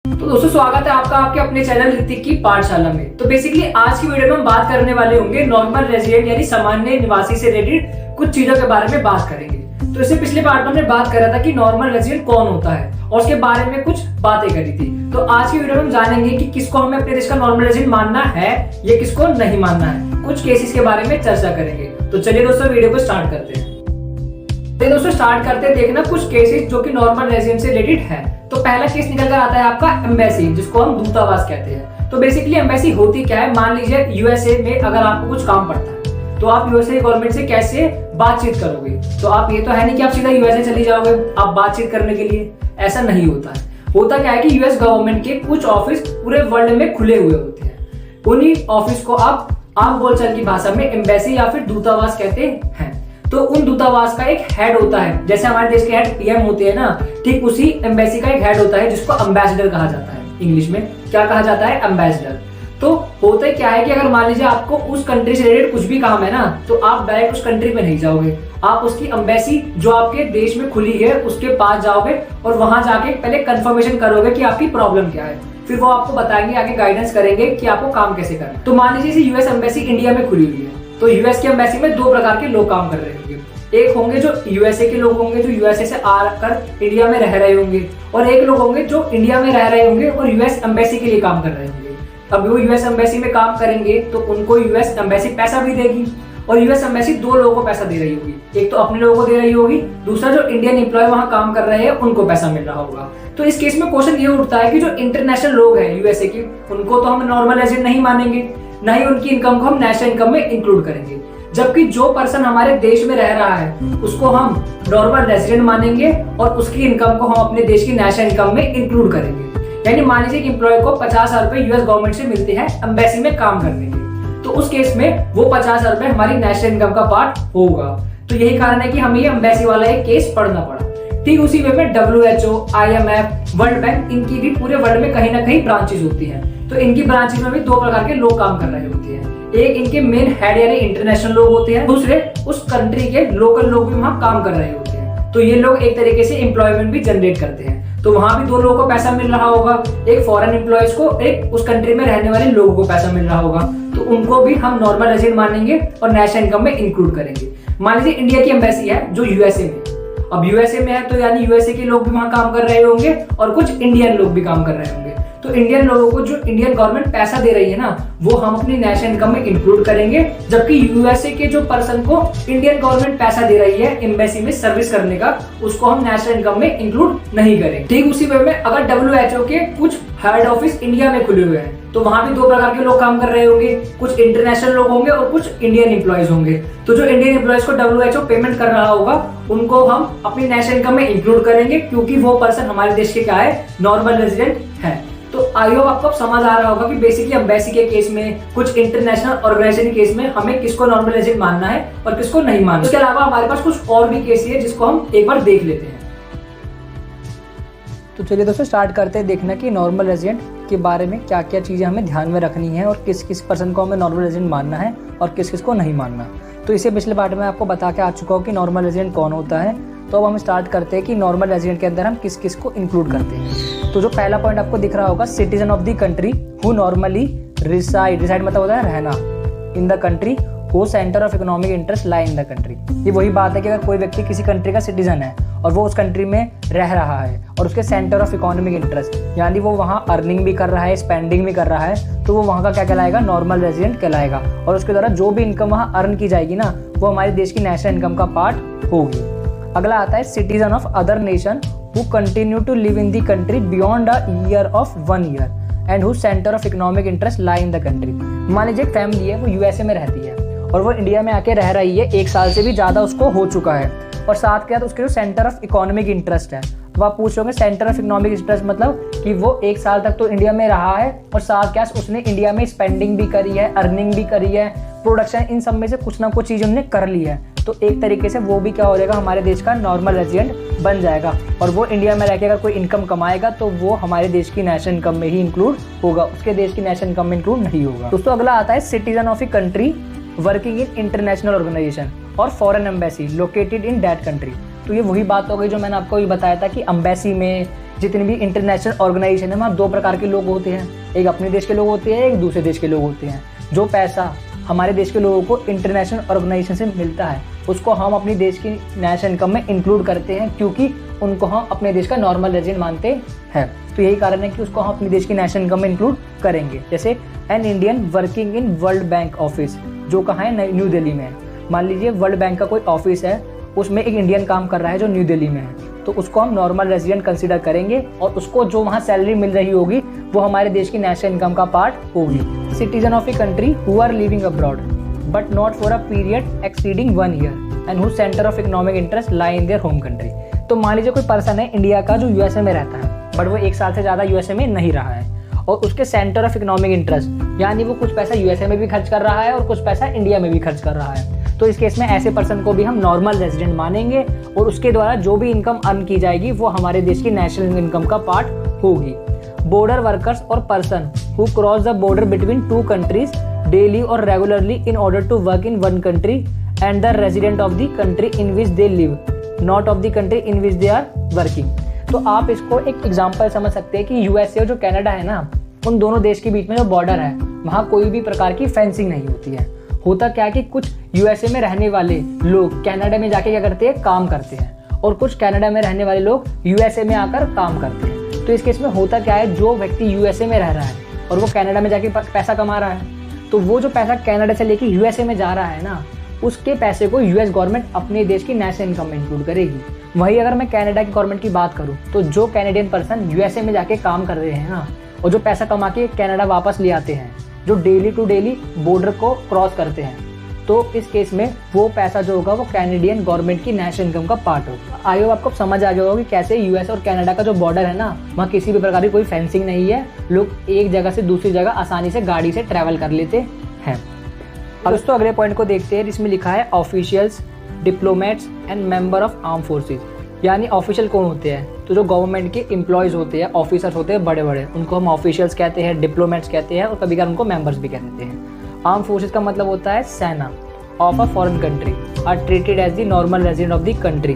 तो दोस्तों स्वागत है आपका आपके अपने चैनल ऋतिक की पाठशाला में। तो बेसिकली आज की वीडियो में हम बात करने वाले होंगे नॉर्मल रेजिडेंट यानी सामान्य निवासी से रिलेटेड कुछ चीजों के बारे में बात करेंगे। तो इससे पिछले पार्ट में हमने बात करा था कि नॉर्मल रेजिडेंट कौन होता है और उसके बारे में कुछ बातें करी थी। तो आज की वीडियो में हम जानेंगे कि किसको हमें अपने देश का नॉर्मल रेजिडेंट मानना है या किसको नहीं मानना है। कुछ केसेस के बारे में चर्चा करेंगे। तो चलिए दोस्तों वीडियो को स्टार्ट करते हैं। तो दोस्तों स्टार्ट करते हैं देखना कुछ केसेस जो कि नॉर्मल रेजिडेंट से रिलेटेड है। तो पहला केस निकल कर आता है आपका एम्बेसी, जिसको हम दूतावास कहते हैं। तो बेसिकली एम्बेसी होती क्या है, मान लीजिए यूएसए में अगर आपको कुछ काम पड़ता है तो आप यूएसए गवर्नमेंट से कैसे बातचीत करोगे। तो आप ये तो है नहीं कि आप सीधा यूएसए चली जाओगे आप बातचीत करने के लिए, ऐसा नहीं होता है। होता क्या है कि यूएस गवर्नमेंट के कुछ ऑफिस पूरे वर्ल्ड में खुले हुए होते हैं। उन्हीं ऑफिस को आप आम बोलचाल की भाषा में एम्बेसी या फिर दूतावास कहते हैं। तो उन दूतावास का एक हेड होता है, जैसे हमारे देश के हेड पीएम होते हैं ना, ठीक उसी एम्बेसी का एक हेड होता है जिसको एम्बेसडर कहा जाता है। इंग्लिश में क्या कहा जाता है, एम्बेसडर। तो होता है क्या है कि अगर मान लीजिए आपको उस कंट्री से रिलेटेड कुछ भी काम है ना, तो आप डायरेक्ट उस कंट्री में नहीं जाओगे, आप उसकी एम्बेसी जो आपके देश में खुली है उसके पास जाओगे और वहां जाके पहले कंफर्मेशन करोगे कि आपकी प्रॉब्लम क्या है। फिर वो आपको बताएंगे, आगे गाइडेंस करेंगे कि आपको काम कैसे करना है। तो मान लीजिए यूएस एम्बेसी इंडिया में खुली हुई है, तो यूएस की एम्बेसी में दो प्रकार के लोग काम कर रहे होंगे। एक होंगे जो यूएसए के लोग होंगे जो यूएसए से आकर इंडिया में रह रहे होंगे, और एक लोग होंगे जो इंडिया में रह रहे होंगे और यूएस एम्बेसी के लिए काम कर रहे होंगे। अब वो यूएस एम्बेसी में काम करेंगे तो उनको यूएस एम्बेसी पैसा भी देगी, और यूएस एम्बेसी दो लोगों को पैसा दे रही होगी। एक तो अपने लोगों को दे रही होगी, दूसरा जो इंडियन एम्प्लॉय वहां काम कर रहे हैं उनको पैसा मिल रहा होगा। तो इस केस में क्वेश्चन ये उठता है कि जो इंटरनेशनल लोग हैं यूएसए के, उनको तो हम नॉर्मल रेजिडेंट नहीं मानेंगे, ना ही उनकी इनकम को हम नेशनल इनकम में इंक्लूड करेंगे। जबकि जो पर्सन हमारे देश में रह रहा है उसको हम नॉर्मल रेजिडेंट मानेंगे और उसकी इनकम को हम अपने देश की नेशनल इनकम में इंक्लूड करेंगे। यानी मान लीजिए कि एम्प्लॉय को 50,000 रुपए यूएस गवर्नमेंट से मिलते हैं एम्बेसी में काम करने के, तो उस केस में वो 50,000 रुपए हमारी नेशनल इनकम का पार्ट होगा। तो यही कारण है कि हमें ये एम्बेसी वाला एक केस पढ़ना पड़ा। ठीक उसी वे में WHO, IMF, वर्ल्ड बैंक, इनकी भी पूरे वर्ल्ड में कहीं ना कहीं ब्रांचेस होती हैं। तो इनकी ब्रांचेस में भी दो प्रकार के लोग काम कर रहे होते हैं। एक इनके मेन हेड यानी इंटरनेशनल लोग होते हैं, दूसरे उस कंट्री के लोकल लोग भी वहां काम कर रहे होते हैं। तो ये लोग एक तरीके से एम्प्लॉयमेंट भी जनरेट करते हैं। तो वहां भी दो लोगों को पैसा मिल रहा होगा, एक फॉरेन एम्प्लॉयज को, एक उस कंट्री में रहने वाले लोगों को पैसा मिल रहा होगा। तो उनको भी हम नॉर्मल रेजिडेंट मानेंगे और नेशनल इनकम में इंक्लूड करेंगे। मान लीजिए इंडिया की एम्बेसी है जो यूएसए में, अब यूएसए में है तो यानी यूएसए के लोग भी वहां काम कर रहे होंगे और कुछ इंडियन लोग भी काम कर रहे होंगे। तो इंडियन लोगों को जो इंडियन गवर्नमेंट पैसा दे रही है ना, वो हम अपनी नेशनल इनकम में इंक्लूड करेंगे। जबकि यूएसए के जो पर्सन को इंडियन गवर्नमेंट पैसा दे रही है एम्बेसी में सर्विस करने का, उसको हम नेशनल इनकम में इंक्लूड नहीं करेंगे। ठीक उसी वे में अगर WHO के कुछ हेड ऑफिस इंडिया में खुले हुए हैं तो वहां भी दो प्रकार के लोग काम कर रहे होंगे, कुछ इंटरनेशनल लोग होंगे और कुछ इंडियन एम्प्लॉयज होंगे। तो जो इंडियन एम्प्लॉयज को WHO पेमेंट कर रहा होगा उनको हम अपनी नेशनल इनकम में इंक्लूड करेंगे, क्योंकि वो पर्सन हमारे देश के क्या है, नॉर्मल रेजिडेंट है। तो आई होप आपको समझ आ रहा होगा कि बेसिकली एम्बेसी के केस में, कुछ इंटरनेशनल ऑर्गेनाइजेशन के केस में हमें किसको नॉर्मल रेजिडेंट मानना है और किसको नहीं मानना। इसके अलावा हमारे पास कुछ और भी केस है जिसको हम एक बार देख लेते हैं। तो चलिए दोस्तों स्टार्ट करते हैं देखना कि नॉर्मल रेजिडेंट के बारे में क्या क्या चीज़ें हमें ध्यान में रखनी है और किस किस पर्सन को हमें नॉर्मल रेजिडेंट मानना है और किस किस को नहीं मानना। तो इसे पिछले पार्ट में आपको बता के आ चुका हूँ कि नॉर्मल रेजिडेंट कौन होता है। तो अब हम स्टार्ट करते हैं कि नॉर्मल रेजिडेंट के अंदर हम किस किस को इंक्लूड करते हैं। तो जो पहला पॉइंट आपको दिख रहा होगा, citizen of the country who normally reside मतलब होता है रहना in the country who centre of economic interest lie in the country. ये वही बात है कि अगर कोई व्यक्ति किसी कंट्री का सिटीजन है और वो उस कंट्री में रह रहा है और उसके सेंटर ऑफ इकोनॉमिक इंटरेस्ट यानी वो वहाँ अर्निंग भी कर रहा है, स्पेंडिंग भी कर रहा है, तो वो वहाँ का क्या कहलाएगा, नॉर्मल रेजिडेंट कहलाएगा। और उसके द्वारा जो भी इनकम वहाँ अर्न की जाएगी ना, वो हमारे देश की नेशनल इनकम का पार्ट होगी। अगला आता है citizen of other nation who continue to live in the country beyond a year of 1 year and who centre of economic interest lie in the country. मान लीजिए एक फैमिली है, वो यूएसए में रहती है और वो इंडिया में आके रह रही है, 1 साल से भी ज़्यादा उसको हो चुका है, और साथ क्या, तो उसके जो सेंटर ऑफ इकोनॉमिक इंटरेस्ट है, तो आप पूछ रहे सेंटर ऑफ इकोनॉमिक इंटरेस्ट मतलब कि वो 1 साल तक तो इंडिया में रहा है और साथ क्या उसने इंडिया में स्पेंडिंग भी करी है, अर्निंग भी करी है, प्रोडक्शन, इन सब में से कुछ ना कुछ चीज़ उन्होंने कर ली है। तो एक तरीके से वो भी क्या हो जाएगा, हमारे देश का नॉर्मल रेजिडेंट बन जाएगा। और वो इंडिया में रह के अगर कोई इनकम कमाएगा तो वो हमारे देश की नेशनल इनकम में ही इंक्लूड होगा, उसके देश की नेशनल इनकम में इंक्लूड नहीं होगा। दोस्तों अगला आता है citizen of a country working in international organisation और foreign embassy located in that country. तो ये वही बात हो गई जो मैंने आपको ये बताया था कि एम्बेसी में जितनी भी इंटरनेशनल ऑर्गेनाइजेशन है वहाँ दो प्रकार के लोग होते हैं, एक अपने देश के लोग होते हैं, एक दूसरे देश के लोग होते हैं। जो पैसा हमारे देश के लोगों को इंटरनेशनल ऑर्गेनाइजेशन से मिलता है उसको हम अपनी देश की नेशनल इनकम में इंक्लूड करते हैं, क्योंकि उनको हम अपने देश का नॉर्मल रेजिडेंट मानते हैं। तो यही कारण है कि उसको हम अपने देश की नेशनल इनकम में इंक्लूड करेंगे। जैसे an Indian working in world bank office, जो कहाँ है, न्यू दिल्ली में है। मान लीजिए वर्ल्ड बैंक का कोई ऑफिस है, उसमें एक इंडियन काम कर रहा है जो न्यू दिल्ली में है, तो उसको हम नॉर्मल रेजिडेंट कंसीडर करेंगे और उसको जो वहाँ सैलरी मिल रही होगी वो हमारे देश की नेशनल इनकम का पार्ट होगी। Citizen of a country who are living abroad but not for a period exceeding 1 year and who centre of economic interest lie in their home country. तो मान लीजिए कोई पर्सन है इंडिया का जो USA में रहता है, बट वो 1 साल से ज़्यादा यूएसए में नहीं रहा है और उसके सेंटर ऑफ इकोनॉमिक इंटरेस्ट यानी वो कुछ पैसा यूएसए में भी खर्च कर रहा है और कुछ पैसा इंडिया में भी खर्च कर रहा है, तो इस केस में ऐसे पर्सन को भी हम नॉर्मल रेजिडेंट मानेंगे और उसके द्वारा जो भी इनकम अर्न की जाएगी वो हमारे देश की नेशनल इनकम का पार्ट होगी। बॉर्डर वर्कर्स और person who cross the border between 2 countries daily और regularly in order to work in 1 country and the resident of the country in which they live not of the country in which they are working. तो आप इसको एक example समझ सकते हैं कि USA और जो कनाडा है ना, उन दोनों देश के बीच में जो बॉर्डर है वहाँ कोई भी प्रकार की फेंसिंग नहीं होती है। होता क्या है कि कुछ यूएसए में रहने वाले लोग कनाडा में जाके क्या करते हैं, काम करते हैं, और कुछ कनाडा में रहने वाले लोग यूएसए में आकर काम करते हैं। तो इस केस में होता क्या है, जो व्यक्ति यूएसए में रह रहा है और वो कनाडा में जाके पैसा कमा रहा है, तो वो जो पैसा कनाडा से लेके यूएसए में जा रहा है ना, उसके पैसे को यूएस गवर्नमेंट अपने देश की नेशनल इनकम में इंक्लूड करेगी। वही अगर मैं कनाडा की गवर्नमेंट की बात करूँ तो जो कैनेडियन पर्सन यूएसए में जाके काम कर रहे हैं ना और जो पैसा कमा के कनाडा वापस ले आते हैं, जो डेली टू डेली बॉर्डर को क्रॉस करते हैं, तो इस केस में वो पैसा जो होगा वो कैनेडियन गवर्नमेंट की नेशनल इनकम का पार्ट होगा। आई होप आपको समझ आ गया होगा कि कैसे यूएस और कनाडा का जो बॉर्डर है ना, वहाँ किसी भी प्रकार की कोई फेंसिंग नहीं है, लोग एक जगह से दूसरी जगह आसानी से गाड़ी से ट्रैवल कर लेते हैं। अब दोस्तों अगले पॉइंट को देखते हैं, जिसमें लिखा है officials, diplomats and member of arm forces. यानी ऑफिशियल कौन होते हैं, तो जो गवर्नमेंट के एम्प्लॉयज़ होते हैं, ऑफिसर्स होते हैं बड़े बड़े, उनको हम ऑफिशियल्स कहते हैं, डिप्लोमेट्स कहते हैं और कभी कभी उनको मेंबर्स भी कह देते हैं। आर्म फोर्सेज का मतलब होता है सेना of a foreign country are treated as the normal resident of the country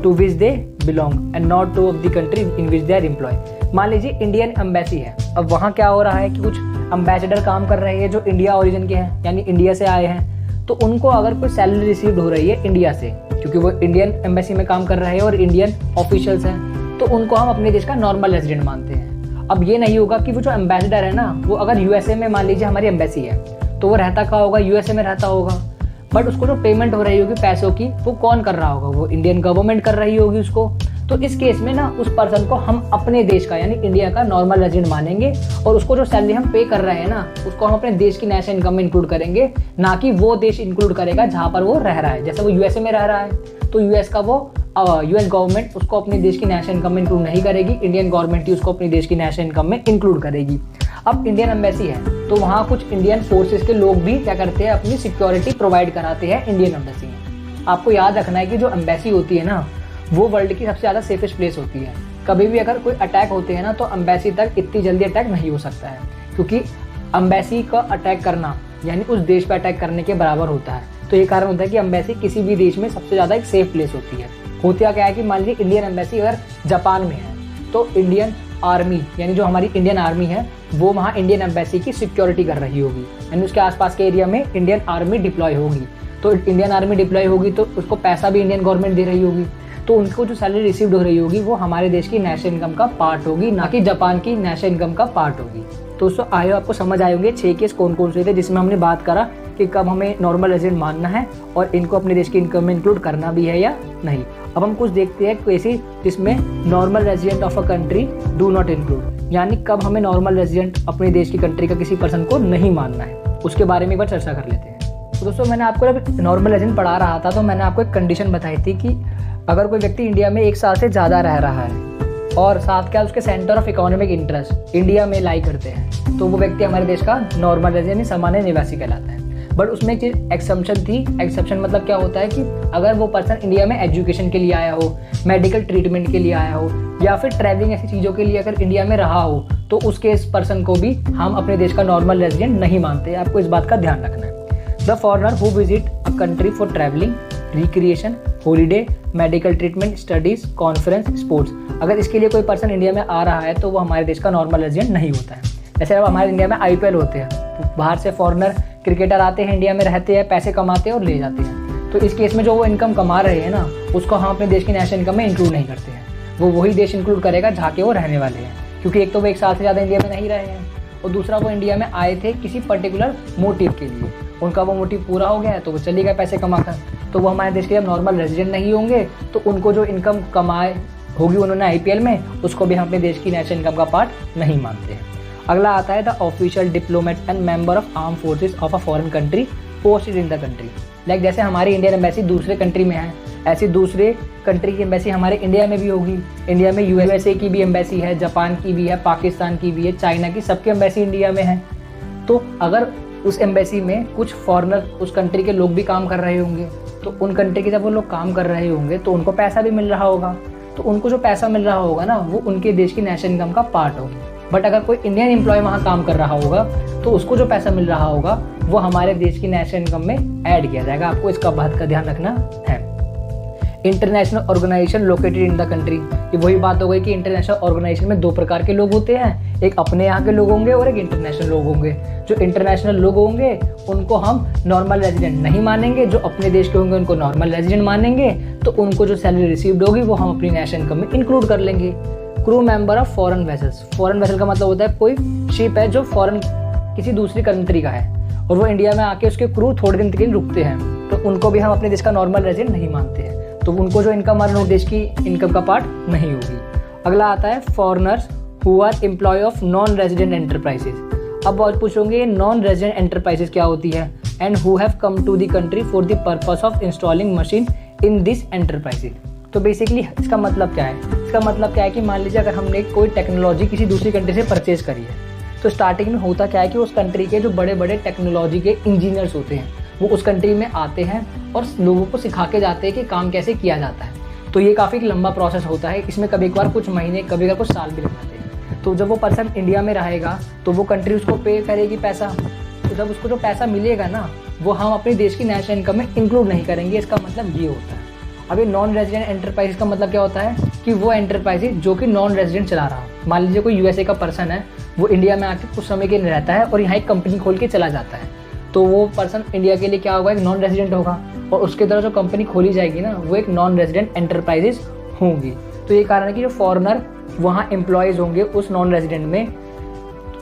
to which they belong and not to of the country in which they are employed। मान लीजिए इंडियन एम्बेसी है, अब वहाँ क्या हो रहा है कि कुछ एम्बेसडर काम कर रहे हैं जो इंडिया ओरिजिन के हैं, यानी इंडिया से आए हैं, तो उनको अगर कोई सैलरी रिसीव हो रही है इंडिया से, क्योंकि वो इंडियन एम्बेसी में काम कर रहे हैं और इंडियन ऑफिशियल्स हैं, तो उनको हम अपने देश का नॉर्मल रेजिडेंट मानते हैं। अब ये नहीं होगा कि वो जो एम्बेसडर है ना, वो अगर यूएसए में मान लीजिए हमारी एम्बेसी है, तो वो रहता कहाँ होगा, यूएसए में रहता होगा, बट उसको जो पेमेंट हो रही होगी पैसों की, वो कौन कर रहा होगा, वो इंडियन गवर्नमेंट कर रही होगी उसको। तो इस केस में ना उस पर्सन को हम अपने देश का यानी इंडिया का नॉर्मल रेजिडेंट मानेंगे और उसको जो सैलरी हम पे कर रहे हैं ना, उसको हम अपने देश की नेशनल इनकम में इंक्लूड करेंगे, ना कि वो देश इंक्लूड करेगा जहाँ पर वो रह रहा है। जैसे वो यूएसए में रह रहा है तो यूएस का वो यूएस गवर्नमेंट उसको अपने देश की नेशनल इनकम में इंक्लूड नहीं करेगी, इंडियन गवर्नमेंट ही उसको अपने देश की नेशनल इनकम में इंक्लूड करेगी। अब इंडियन एम्बेसी है तो वहाँ कुछ इंडियन फोर्सेस के लोग भी क्या करते हैं, अपनी सिक्योरिटी प्रोवाइड कराते हैं इंडियन एम्बेसी में। आपको याद रखना है कि जो एम्बेसी होती है ना, वो वर्ल्ड की सबसे ज़्यादा सेफेस्ट प्लेस होती है। कभी भी अगर कोई अटैक होते हैं ना, तो एम्बेसी तक इतनी जल्दी अटैक नहीं हो सकता है, क्योंकि एम्बेसी का अटैक करना यानी उस देश पर अटैक करने के बराबर होता है। तो ये कारण होता है कि एम्बेसी किसी भी देश में सबसे ज़्यादा एक सेफ प्लेस होती है। होता क्या है कि मान लीजिए इंडियन एम्बेसी अगर जापान में है, तो इंडियन आर्मी यानी जो हमारी इंडियन आर्मी है वो वहाँ इंडियन एम्बेसी की सिक्योरिटी कर रही होगी, यानी उसके आसपास के एरिया में इंडियन आर्मी डिप्लॉय होगी। तो इंडियन आर्मी डिप्लॉय होगी तो उसको पैसा भी इंडियन गवर्नमेंट दे रही होगी, तो उनको जो सैलरी रिसीव्ड हो रही होगी वो हमारे देश की नेशनल इनकम का पार्ट होगी, ना कि जापान की नेशनल इनकम का पार्ट होगी। तो दोस्तों आयो आपको समझ आए होंगे 6 केस कौन कौन से थे जिसमें हमने बात करा कि कब हमें नॉर्मल रेजिडेंट मानना है और इनको अपने देश की इनकम में इंक्लूड करना भी है या नहीं। अब हम कुछ देखते हैं केसेस जिसमें normal resident of a country do not include, यानी कब हमें नॉर्मल रेजिडेंट अपने देश की कंट्री का किसी पर्सन को नहीं मानना है, उसके बारे में एक बार चर्चा कर लेते हैं। तो दोस्तों मैंने आपको जब नॉर्मल रेजिडेंट पढ़ा रहा था तो मैंने आपको एक कंडीशन बताई थी कि अगर कोई व्यक्ति इंडिया में 1 साल से ज़्यादा रह रहा है और साथ क्या उसके centre of economic interest India में लाई करते हैं, तो वो व्यक्ति हमारे देश का नॉर्मल रेजिडेंट सामान्य निवासी कहलाता है। बट उसमें एक चीज़ एक्सेप्शन थी। एक्सेप्शन मतलब क्या होता है कि अगर वो पर्सन इंडिया में एजुकेशन के लिए आया हो, मेडिकल ट्रीटमेंट के लिए आया हो या फिर ट्रैवलिंग ऐसी चीज़ों के लिए अगर इंडिया में रहा हो, तो उसके इस पर्सन को भी हम अपने देश का नॉर्मल रेजिडेंट नहीं मानते। आपको इस बात का ध्यान रखना है। The foreigner who visit a country for travelling, recreation holiday, medical treatment, studies, conference, sports. अगर इसके लिए कोई पर्सन इंडिया में आ रहा है तो वो हमारे देश का नॉर्मल रेजिडेंट नहीं होता है। जैसे अब हमारे इंडिया में IPL होते हैं, तो बाहर से फॉरेनर क्रिकेटर आते हैं, इंडिया में रहते हैं, पैसे कमाते हैं और ले जाते हैं। तो इस केस में जो वो इनकम कमा रहे हैं ना, उसको हम अपने देश की नेशनल इनकम में इंक्लूड नहीं करते हैं। वो वही देश इंक्लूड करेगा जहाँ के वो रहने वाले हैं, क्योंकि एक तो वो 1 साल से ज़्यादा इंडिया में नहीं रहे हैं, और दूसरा वो इंडिया में आए थे किसी पर्टिकुलर मोटिव के लिए। उनका वो मोटिव पूरा हो गया है तो वो चले गए पैसे कमाकर, तो वो हमारे देश के जब नॉर्मल रेजिडेंट नहीं होंगे तो उनको जो इनकम कमाए होगी उन्होंने IPL में, उसको भी हम अपने देश की नेशनल इनकम का पार्ट नहीं मानते हैं। अगला आता है the official diplomat and member of arm forces of a foreign country posted in the country. Like जैसे हमारी इंडियन एम्बेसी दूसरे कंट्री में है, ऐसी दूसरे कंट्री की एम्बेसी हमारे इंडिया में भी होगी। इंडिया में USA की भी एम्बेसी है, जापान की भी है, पाकिस्तान की भी है, चाइना की, सबकी एम्बेसी इंडिया में है। तो अगर उस एम्बेसी में कुछ फॉरेनर उस कंट्री के लोग भी काम कर रहे होंगे, तो उन कंट्री के जब वो लोग काम कर रहे होंगे तो उनको पैसा भी मिल रहा होगा। तो उनको जो पैसा मिल रहा होगा ना, वो उनके देश की नेशनल इनकम का पार्ट होगा। बट अगर कोई इंडियन एम्प्लॉय वहाँ काम कर रहा होगा तो उसको जो पैसा मिल रहा होगा वो हमारे देश की नेशनल इनकम में ऐड किया जाएगा। आपको इसका बात का ध्यान रखना है। International organisation located in the country, ये वही बात हो गई कि इंटरनेशनल ऑर्गेनाइजेशन में 2 प्रकार के लोग होते हैं, एक अपने यहाँ के लोग होंगे और एक इंटरनेशनल लोग होंगे। जो इंटरनेशनल लोग होंगे उनको हम नॉर्मल रेजिडेंट नहीं मानेंगे, जो अपने देश के होंगे उनको नॉर्मल रेजिडेंट मानेंगे। तो उनको जो सैलरी रिसीव्ड होगी वो हम अपनी नेशनल इनकम में इंक्लूड कर लेंगे। Crew member of foreign vessels, foreign vessel का मतलब होता है कोई शिप है जो फॉरेन किसी दूसरी कंट्री का है और वो इंडिया में आके उसके क्रू थोड़े दिन के लिए रुकते हैं, तो उनको भी हम अपने देश का नॉर्मल रेजिडेंट नहीं मानते हैं। तो उनको जो इनकम हमारे देश की इनकम का पार्ट नहीं होगी। अगला आता है foreigners who are employ of non resident enterprises. अब बहुत पूछोगे नॉन रेजिडेंट एंटरप्राइजेज क्या होती है, and who have come to the country for the purpose of installing machine in this enterprises. तो बेसिकली इसका मतलब क्या है? इसका मतलब क्या है कि मान लीजिए अगर हमने कोई टेक्नोलॉजी किसी दूसरी कंट्री से परचेज करी है, तो स्टार्टिंग में होता क्या है कि उस कंट्री के जो बड़े बड़े टेक्नोलॉजी के इंजीनियर्स होते हैं वो उस कंट्री में आते हैं और लोगों को सिखा के जाते हैं कि काम कैसे किया जाता है। तो ये काफ़ी लंबा प्रोसेस होता है, इसमें कभी कभार कुछ महीने, कभी कभार कुछ साल भी लग जाते हैं। तो जब वो पर्सन इंडिया में रहेगा तो वो कंट्री उसको पे करेगी पैसा, तो जब उसको जो पैसा मिलेगा ना वो हम अपने देश की नेशनल इनकम में इंक्लूड नहीं करेंगे। इसका मतलब ये होता है। अब ये नॉन रेजिडेंट एंटरप्राइज का मतलब क्या होता है कि वो एंटरप्राइज जो कि नॉन रेजिडेंट चला रहा हो। मान लीजिए कोई USA का पर्सन है, वो इंडिया में आके कुछ समय के लिए रहता है और यहाँ एक कंपनी खोल के चला जाता है, तो वो पर्सन इंडिया के लिए क्या होगा, एक नॉन रेजिडेंट होगा और उसके द्वारा जो कंपनी खोली जाएगी ना वो एक नॉन रेजिडेंट एंटरप्राइजेज होंगी। तो ये कारण है कि जो फॉरेनर वहाँ एम्प्लॉयज़ होंगे उस नॉन रेजिडेंट में,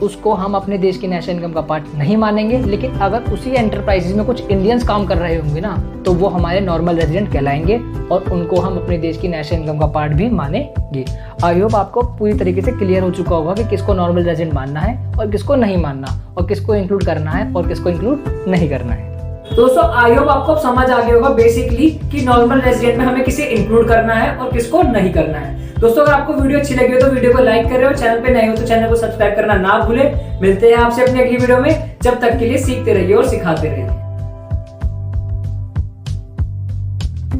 उसको हम अपने देश की नेशनल इनकम का पार्ट नहीं मानेंगे। लेकिन अगर उसी एंटरप्राइजेज में कुछ इंडियंस काम कर रहे होंगे ना तो वो हमारे नॉर्मल रेजिडेंट कहलाएंगे और उनको हम अपने देश की नेशनल इनकम का पार्ट भी मानेंगे। आई होप आपको पूरी तरीके से क्लियर हो चुका होगा कि किसको नॉर्मल रेजिडेंट मानना है और किसको नहीं मानना, और किसको इंक्लूड करना है और किसको इंक्लूड नहीं करना है। दोस्तों आई होप आपको समझ आ गया होगा बेसिकली कि नॉर्मल रेजिडेंट में हमें किसे इंक्लूड करना है और किसको नहीं करना है। दोस्तों अगर आपको वीडियो अच्छी लगी हो तो वीडियो को लाइक करें और चैनल पे नए हो तो चैनल को सब्सक्राइब करना ना भूलें। मिलते हैं आपसे अपनी अगली वीडियो में, जब तक के लिए सीखते रहिए और सिखाते रहिए।